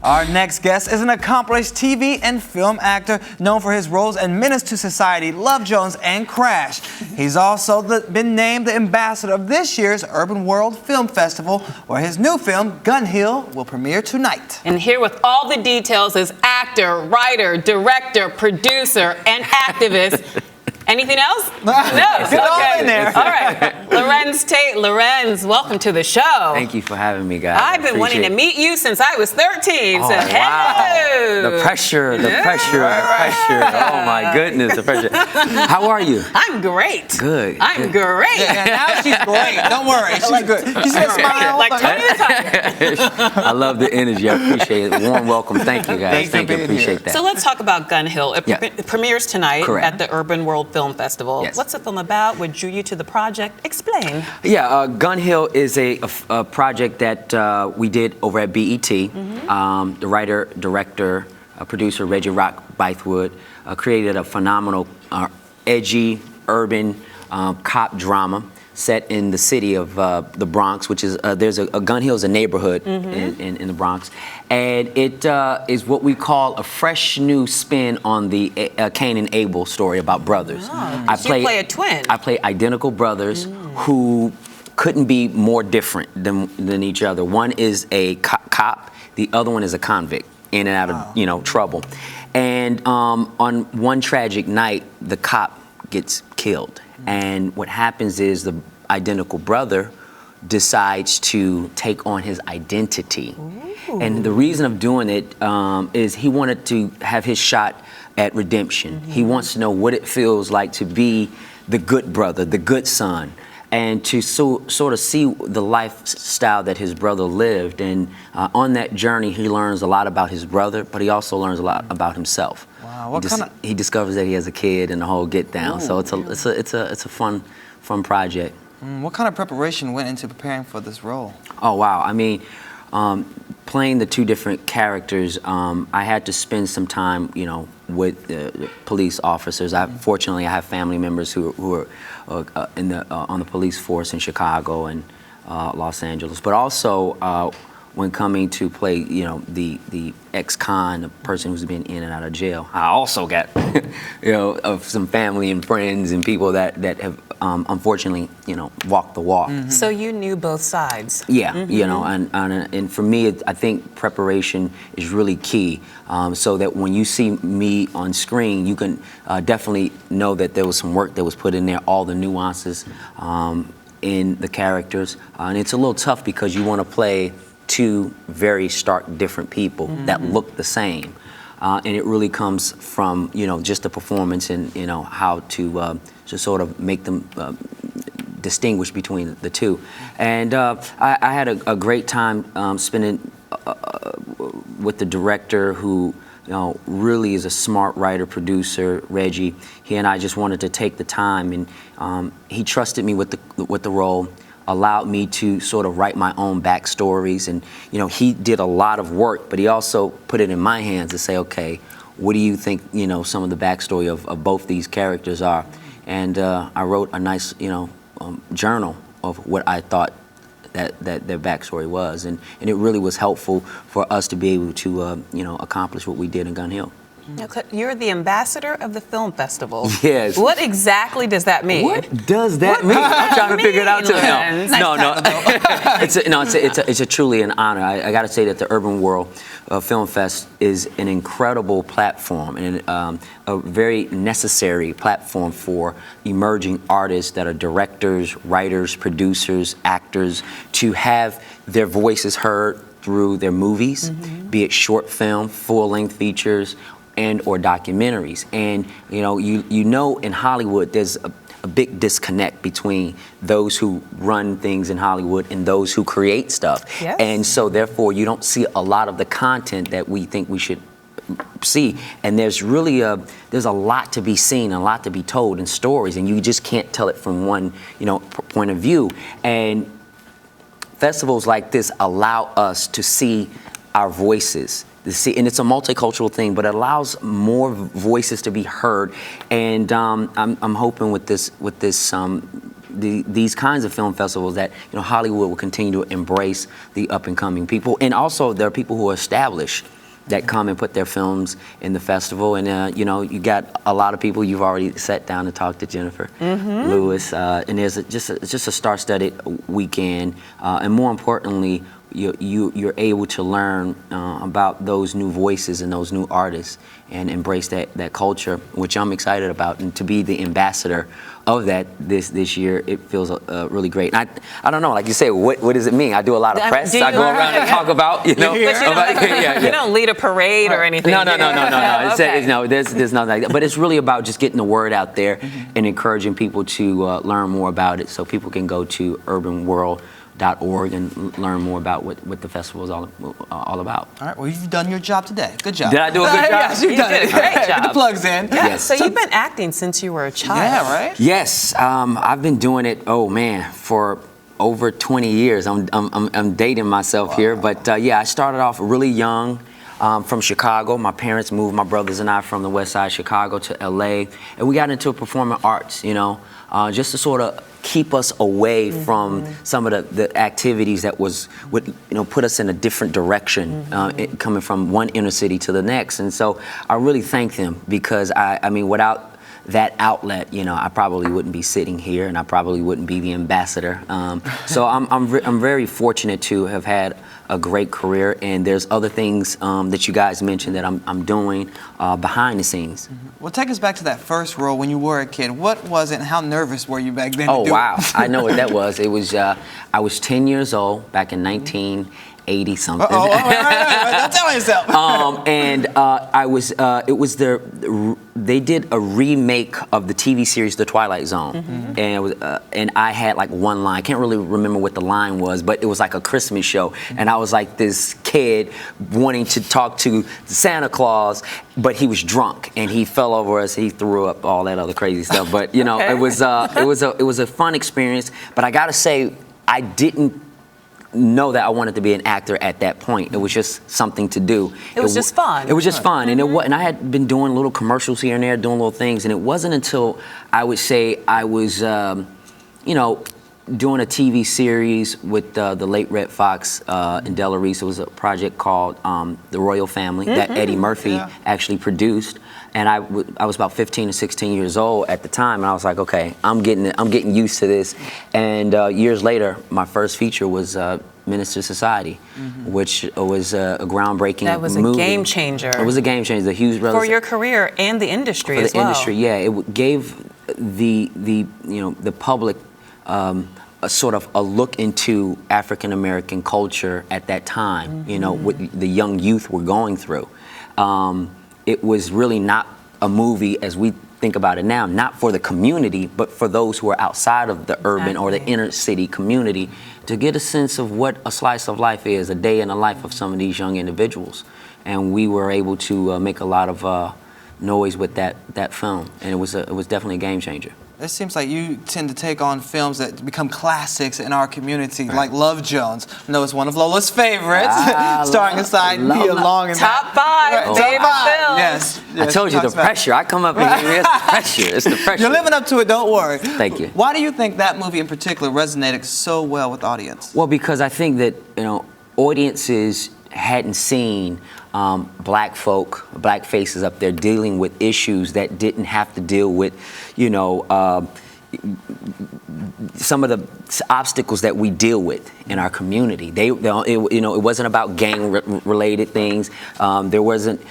Our next guest is an accomplished TV and film actor known for his roles in Menace to Society, Love Jones, and Crash. He's also been named the ambassador of this year's Urbanworld Film Festival, where his new film, Gun Hill, will premiere tonight. And here with all the details is actor, writer, director, producer, and activist. Anything else? No. Get all in there. All right. Larenz Tate. Larenz, welcome to the show. Thank you for having me, guys. I've been wanting to meet you since I was 13. Oh, so, wow. hello. The pressure. Oh, my goodness, the pressure. How are you? I'm great. Good. I'm great. Yeah, now she's great. Don't worry. She's good. You see that smile? Like Tony the Tiger. I love the energy. I appreciate it. Warm welcome. Thank you, guys. Thank you. Appreciate that. So let's talk about Gun Hill. It premieres tonight at the Urbanworld Film Festival. Yes. What's the film about? What drew you to the project? Explain. Yeah, Gun Hill is a project that we did over at BET. The writer, director, producer Reggie Rock Bythewood created a phenomenal, edgy, urban cop drama set in the city of the Bronx, which is there's a Gun Hill is a neighborhood in the Bronx, and it is what we call a fresh new spin on the Cain and Abel story about brothers. Oh, so you play a twin. I play identical brothers who couldn't be more different than each other. One is a cop, the other one is a convict, in and out of trouble. And on one tragic night, the cop gets killed. And what happens is the identical brother decides to take on his identity. Ooh. And the reason of doing it is he wanted to have his shot at redemption. He wants to know what it feels like to be the good brother, the good son, and to sort of see the lifestyle that his brother lived. And on that journey, he learns a lot about his brother, but he also learns a lot about himself. Wow, he discovers that he has a kid and the whole get down. So it's a fun project. What kind of preparation went into preparing for this role? Oh wow! I mean, playing the two different characters, I had to spend some time, with the police officers. Fortunately, I have family members who are on the police force in Chicago and Los Angeles, but also. When coming to play, the ex-con, the person who's been in and out of jail, I also got, of some family and friends and people that have unfortunately, walked the walk. So you knew both sides. Yeah, and for me, I think preparation is really key, so that when you see me on screen, you can definitely know that there was some work that was put in there, all the nuances in the characters, and it's a little tough because you want to play two very stark different people that look the same, and it really comes from just the performance and how to sort of make them distinguish between the two. And I had a great time spending with the director who really is a smart writer producer, Reggie. He and I just wanted to take the time, and he trusted me with the role. Allowed me to sort of write my own backstories, and he did a lot of work, but he also put it in my hands to say, okay, what do you think some of the backstory of both these characters are? And I wrote a nice journal of what I thought that their backstory was, and it really was helpful for us to be able to accomplish what we did in Gun Hill. You're the ambassador of the film festival. Yes. What exactly does that mean? What does that mean? I'm trying to figure it out too. No. It's a truly an honor. I got to say that the Urbanworld Film Fest is an incredible platform and a very necessary platform for emerging artists that are directors, writers, producers, actors, to have their voices heard through their movies, be it short film, full-length features, and or documentaries. And in Hollywood there's a big disconnect between those who run things in Hollywood and those who create stuff. Yes. And so therefore you don't see a lot of the content that we think we should see, and there's really there's a lot to be seen, a lot to be told in stories, and you just can't tell it from one point of view. And festivals like this allow us to see our voices, and it's a multicultural thing, but it allows more voices to be heard. And I'm hoping with this these kinds of film festivals that Hollywood will continue to embrace the up and coming people, and also there are people who are established that come and put their films in the festival, and you got a lot of people. You've already sat down and talked to Jennifer Lewis, and there's just a star-studded weekend, and more importantly, you're able to learn about those new voices and those new artists and embrace that culture, which I'm excited about, and to be the ambassador of that this year, it feels really great. And I don't know, like you say, what does it mean? I do a lot of press. I go around and talk about, you don't lead a parade or anything. No. Okay. No, there's nothing like that. But it's really about just getting the word out there and encouraging people to learn more about it, so people can go to urbanworld.org and learn more about what the festival is all about. All right, well, you've done your job today. Good job. Did I do a good job? Yes, you did a great job. Get the plugs in. Yeah, Yes. so you've been acting since you were a child. Yeah, right? Yes, I've been doing it, for over 20 years. I'm dating myself here, but I started off really young. From Chicago. My parents moved my brothers and I from the west side of Chicago to LA, and we got into performing arts, just to sort of keep us away from some of the activities that would put us in a different direction, coming from one inner city to the next. And so I really thank them, because I mean, without that outlet, I probably wouldn't be sitting here, and I probably wouldn't be the ambassador. So I'm very fortunate to have had a great career, and there's other things that you guys mentioned that I'm doing behind the scenes. Well, take us back to that first role when you were a kid. What was it, and how nervous were you back then? Oh, wow. I know what that was. It was, I was 10 years old back in 1980 something. Don't tell yourself. And they did a remake of the TV series The Twilight Zone, and it was, and I had like one line. I can't really remember what the line was, but it was like a Christmas show, and I was like this kid wanting to talk to Santa Claus, but he was drunk and he fell over us. He threw up, all that other crazy stuff. But it was a fun experience. But I gotta say, I didn't know that I wanted to be an actor at that point. It was just something to do. It was just fun. It was just fun, and and I had been doing little commercials here and there, doing little things, and it wasn't until I would say I was, doing a TV series with the late Red Fox and Della Reese. It was a project called The Royal Family that Eddie Murphy actually produced. And I was about 15 or 16 years old at the time, and I was like, okay, I'm getting used to this. And years later, my first feature was Minister Society, which was a groundbreaking movie. That was a game changer. It was a game changer, a huge for your career and the industry as well. For the industry, yeah, it gave the public a sort of a look into African American culture at that time. What the young youth were going through. It was really not a movie as we think about it now, not for the community, but for those who are outside of the urban or the inner city community, to get a sense of what a slice of life is, a day in the life of some of these young individuals. And we were able to make a lot of noise with that film, and it was definitely a game changer. It seems like you tend to take on films that become classics in our community, like Love Jones. I know it's one of Lola's favorites, starring aside Nia Long in Top 5 Right. favorite films. Yes, I told you the pressure. I come up and it's the pressure. It's the pressure. You're living up to it, don't worry. Thank you. Why do you think that movie in particular resonated so well with the audience? Well, because I think that audiences hadn't seen black folk, black faces up there dealing with issues that didn't have to deal with, some of the obstacles that we deal with in our community. It wasn't about gang-related things. There wasn't,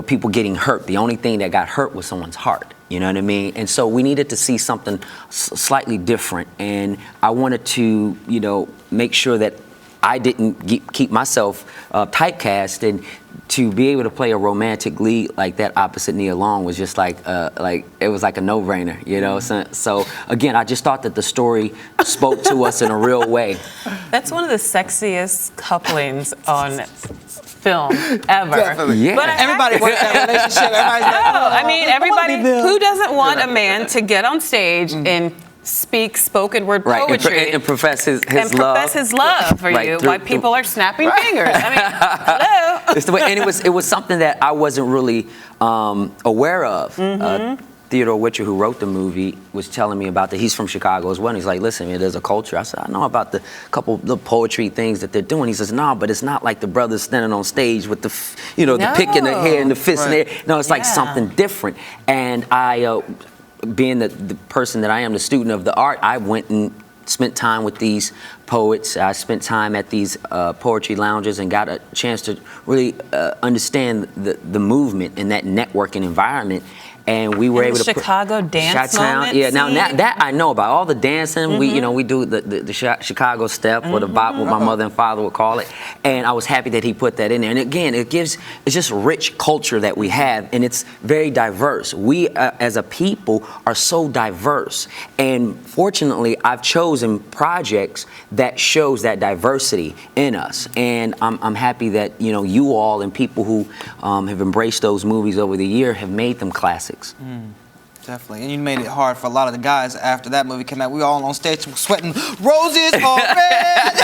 people getting hurt. The only thing that got hurt was someone's heart. You know what I mean? And so we needed to see something slightly different. And I wanted to, make sure that I didn't keep myself typecast, and to be able to play a romantic lead like that opposite Nia Long was just like it was like a no-brainer, So again, I just thought that the story spoke to us in a real way. That's one of the sexiest couplings on film ever. Definitely. Yeah. But Everybody wants that relationship. Everybody who doesn't want a man to get on stage and speak spoken word poetry and profess his and love. profess his love for you while people are snapping fingers. I mean, hello. It's the way, and it was something that I wasn't really aware of Theodore Witcher, who wrote the movie, was telling me about that. He's from Chicago as well. And he's like, listen, man, there's a culture. I said, I know about the couple the poetry things that they're doing. He says, no, but it's not like the brothers standing on stage with the, the pick in the hair and the fist in the air. No, it's like something different. And I, being the person that I am, the student of the art, I went and spent time with these poets. I spent time at these poetry lounges and got a chance to really understand the movement and that networking environment. And we were able to Chicago dance moment. Yeah, now that I know about all the dancing. We do the Chicago step or the bop, what my mother and father would call it. And I was happy that he put that in there. And again, it's just rich culture that we have, and it's very diverse. We as a people are so diverse, and fortunately, I've chosen projects that shows that diversity in us. And I'm happy that you all and people who have embraced those movies over the year have made them classics. Definitely, and you made it hard for a lot of the guys after that movie came out. We were all on stage sweating, roses are red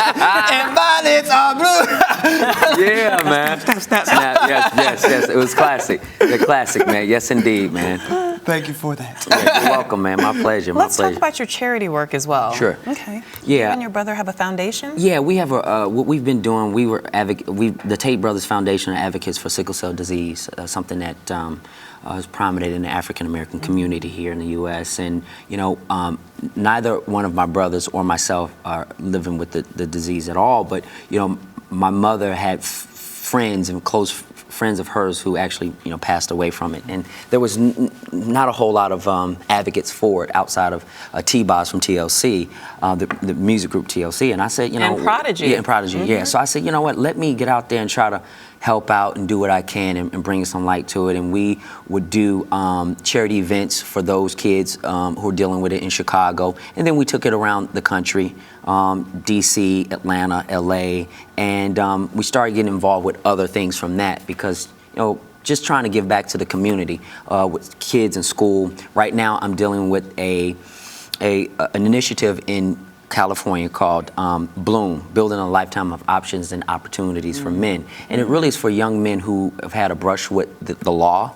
and violets are blue. Yeah, man. Snap. Yes. It was classic. The classic, man. Yes, indeed, man. Thank you for that. Yeah, you're welcome, man. My pleasure. Let's talk about your charity work as well. Sure. Okay. Yeah. You and your brother have a foundation? Yeah, we have what we've been doing. The Tate Brothers Foundation are advocates for sickle cell disease, something that is prominent in the African American community here in the U.S. And neither one of my brothers or myself are living with the disease at all. But my mother had friends and close friends of hers who actually passed away from it, and there was not a whole lot of advocates for it outside of T-Boz from TLC, the music group TLC. And I said, and Prodigy. Yeah, and Prodigy. Yeah. So I said, you know what? Let me get out there and try to help out and do what I can and bring some light to it. And we would do charity events for those kids who are dealing with it in Chicago. And then we took it around the country, DC, Atlanta, LA, and we started getting involved with other things from that because, just trying to give back to the community with kids in school. Right now, I'm dealing with an initiative in California called Bloom, Building a Lifetime of Options and Opportunities for Men. And it really is for young men who have had a brush with the law,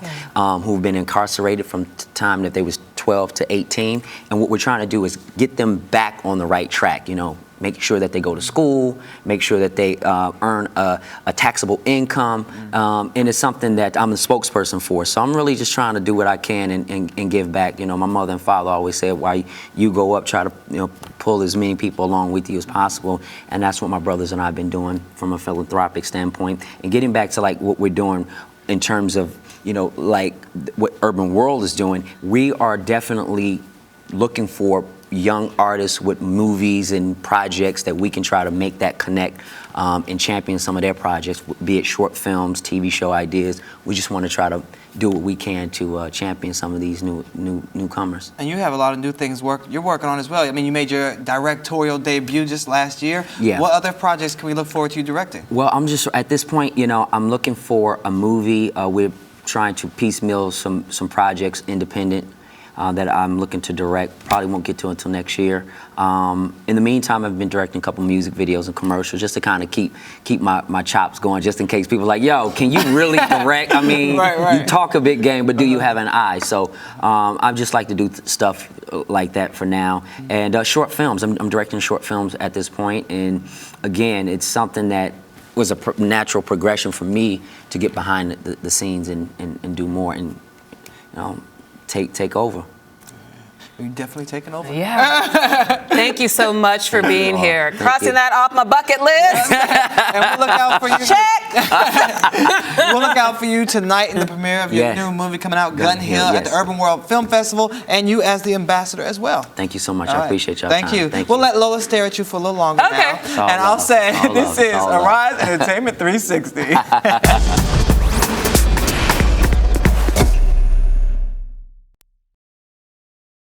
who've been incarcerated from the time that they was 12 to 18. And what we're trying to do is get them back on the right track, make sure that they go to school, make sure that they earn a taxable income, and it's something that I'm the spokesperson for. So I'm really just trying to do what I can and give back. My mother and father always said, while you go up, try to pull as many people along with you as possible, and that's what my brothers and I have been doing from a philanthropic standpoint. And getting back to what we're doing in terms of what Urbanworld is doing, we are definitely looking for young artists with movies and projects that we can try to make that connect and champion some of their projects, be it short films, TV show ideas. We just want to try to do what we can to champion some of these newcomers. And you have a lot of new things you're working on as well. I mean, you made your directorial debut just last year. Yeah. What other projects can we look forward to you directing? Well, I'm just, at this point, I'm looking for a movie. We're trying to piecemeal some projects independent that I'm looking to direct. Probably won't get to until next year. In the meantime, I've been directing a couple music videos and commercials just to kind of keep my chops going, just in case people are like, yo, can you really direct? I mean, right. You talk a big game, but do you have an eye? So I just like to do stuff like that for now. And short films, I'm directing short films at this point. And again, it's something that was a natural progression for me to get behind the scenes and do more and take over. You're definitely taking over. Yeah. Thank you so much for being here. Crossing that off my bucket list. And we'll look out for you. Check. We'll look out for you tonight in the premiere of your new movie coming out, Gun Hill, at the Urbanworld Film Festival, and you as the ambassador as well. Thank you so much. I appreciate y'all. Thank you. We'll let Lola stare at you for a little longer now. Okay. And I'll say, this is Arise Entertainment 360.